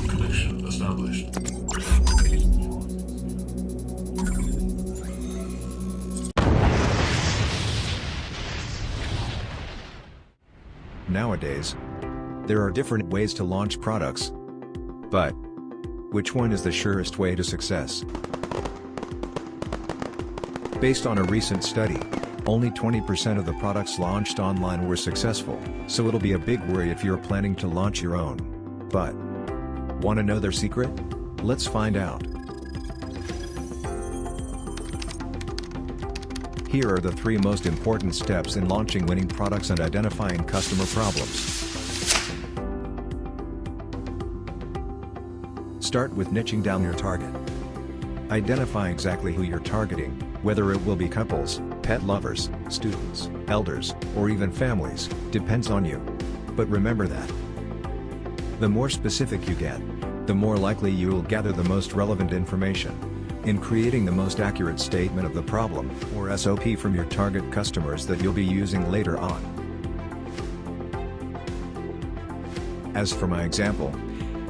Connection established. Nowadays, there are different ways to launch products. But which one is the surest way to success? Based on a recent study, only 20% of the products launched online were successful, so it'll be a big worry if you're planning to launch your own. But want to know their secret? Let's find out. Here are the 3 most important steps in launching winning products and identifying customer problems. Start with niching down your target. Identify exactly who you're targeting, whether it will be couples, pet lovers, students, elders, or even families, depends on you. But remember that the more specific you get, the more likely you will gather the most relevant information in creating the most accurate statement of the problem, or SOP, from your target customers that you'll be using later on. As for my example,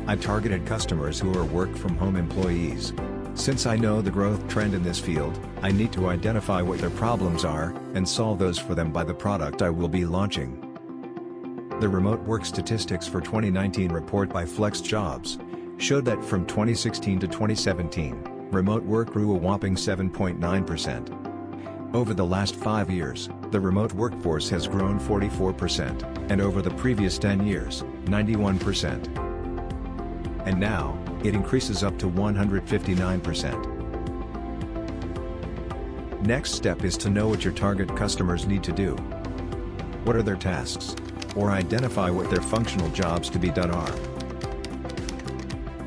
I targeted customers who are work-from-home employees. Since I know the growth trend in this field, I need to identify what their problems are, and solve those for them by the product I will be launching. The remote work statistics for 2019 report by FlexJobs showed that from 2016 to 2017, remote work grew a whopping 7.9%. Over the last 5 years, the remote workforce has grown 44%, and over the previous 10 years, 91%. And now, it increases up to 159%. Next step is to know what your target customers need to do. What are their tasks? Or identify what their functional jobs to be done are.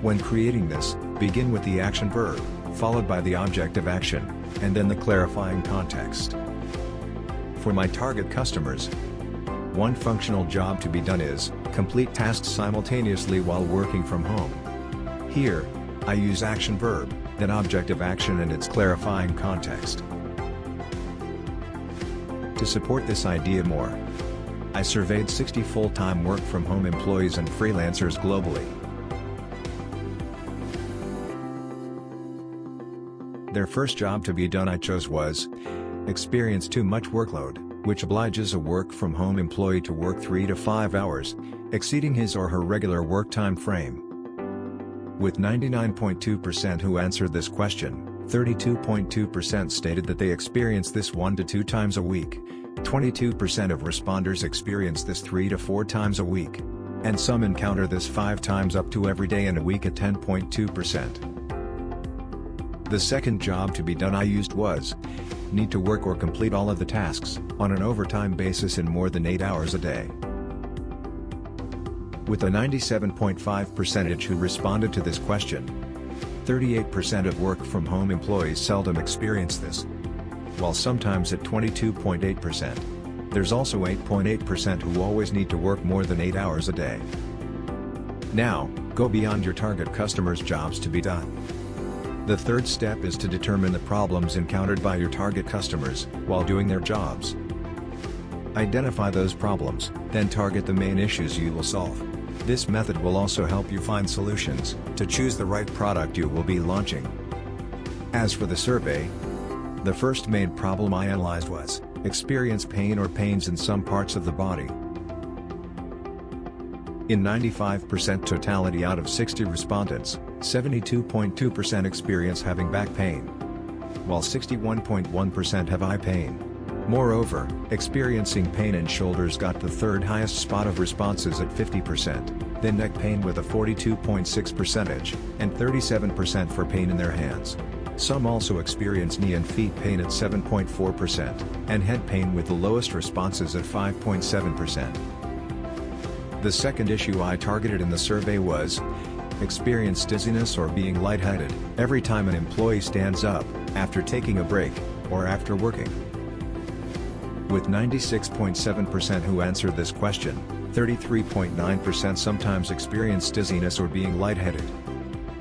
When creating this, begin with the action verb, followed by the object of action, and then the clarifying context. For my target customers, one functional job to be done is complete tasks simultaneously while working from home. Here, I use action verb, then object of action and its clarifying context. To support this idea more, I surveyed 60 full-time work-from-home employees and freelancers globally. Their first job to be done I chose was experience too much workload, which obliges a work-from-home employee to work 3 to 5 hours, exceeding his or her regular work time frame. With 99.2% who answered this question, 32.2% stated that they experience this 1 to 2 times a week, 22% of responders experience this 3 to 4 times a week, and some encounter this 5 times up to every day in a week at 10.2%. The second job to be done I used was need to work or complete all of the tasks on an overtime basis in more than 8 hours a day. With a 97.5% who responded to this question, 38% of work-from-home employees seldom experience this, while sometimes at 22.8%. There's also 8.8% who always need to work more than 8 hours a day. Now, go beyond your target customers' jobs to be done. The third step is to determine the problems encountered by your target customers while doing their jobs. Identify those problems, then target the main issues you will solve. This method will also help you find solutions to choose the right product you will be launching. As for the survey, the first main problem I analyzed was experience pain or pains in some parts of the body. In 95% totality out of 60 respondents, 72.2% experience having back pain, while 61.1% have eye pain. Moreover, experiencing pain in shoulders got the third highest spot of responses at 50%, then neck pain with a 42.6%, and 37% for pain in their hands. Some also experience knee and feet pain at 7.4%, and head pain with the lowest responses at 5.7%. The second issue I targeted in the survey was experience dizziness or being lightheaded every time an employee stands up, after taking a break, or after working. With 96.7% who answered this question, 33.9% sometimes experience dizziness or being lightheaded.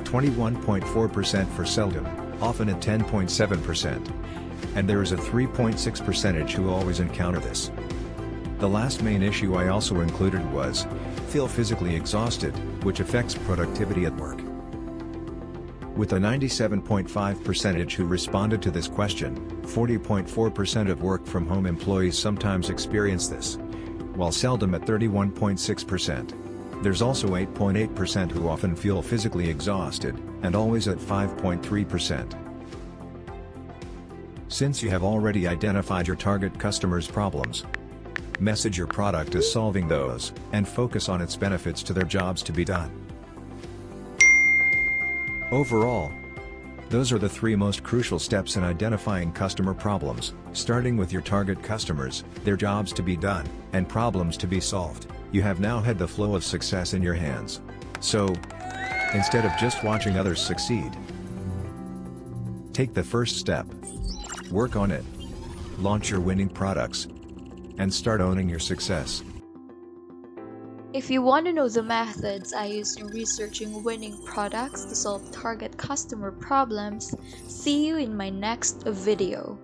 21.4% for seldom, often at 10.7%. And there is a 3.6% who always encounter this. The last main issue I also included was, feel physically exhausted, which affects productivity at work. With a 97.5% who responded to this question, 40.4% of work-from-home employees sometimes experience this, while seldom at 31.6%. There's also 8.8% who often feel physically exhausted, and always at 5.3%. Since you have already identified your target customers' problems, message your product as solving those, and focus on its benefits to their jobs to be done. Overall, those are the 3 most crucial steps in identifying customer problems, starting with your target customers, their jobs to be done, and problems to be solved. You have now had the flow of success in your hands. So, instead of just watching others succeed, take the first step. Work on it. Launch your winning products. And start owning your success. If you want to know the methods I used in researching winning products to solve target customer problems, see you in my next video.